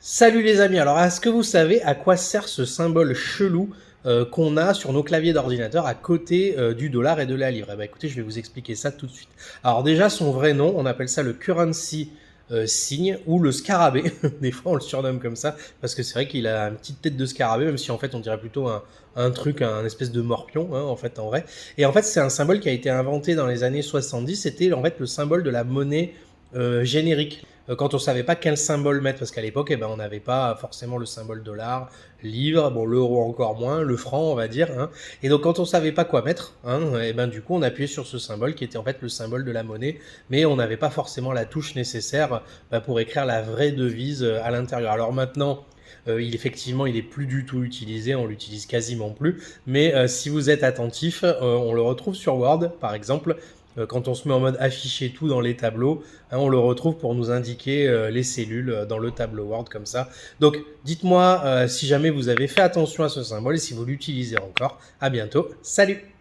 Salut les amis, alors est-ce que vous savez à quoi sert ce symbole chelou qu'on a sur nos claviers d'ordinateur à côté du dollar et de la livre? Eh ben, écoutez, je vais vous expliquer ça tout de suite. Alors déjà, son vrai nom, on appelle ça le currency sign ou le scarabée. Des fois, on le surnomme comme ça parce que c'est vrai qu'il a une petite tête de scarabée, même si en fait, on dirait plutôt un truc, un espèce de morpion, hein, en fait, en vrai. Et en fait, c'est un symbole qui a été inventé dans les années 70. C'était en fait le symbole de la monnaie générique. Quand on savait pas quel symbole mettre, parce qu'à l'époque, eh ben, on n'avait pas forcément le symbole dollar, livre, bon, l'euro encore moins, le franc, on va dire, hein. Et donc, quand on savait pas quoi mettre, hein, et ben, du coup, on appuyait sur ce symbole qui était en fait le symbole de la monnaie, mais on n'avait pas forcément la touche nécessaire pour écrire la vraie devise à l'intérieur. Alors maintenant, effectivement, il est plus du tout utilisé, on l'utilise quasiment plus. Mais si vous êtes attentif, on le retrouve sur Word, par exemple. Quand on se met en mode afficher tout dans les tableaux, hein, on le retrouve pour nous indiquer les cellules dans le tableau Word comme ça. Donc, dites-moi si jamais vous avez fait attention à ce symbole et si vous l'utilisez encore. À bientôt. Salut!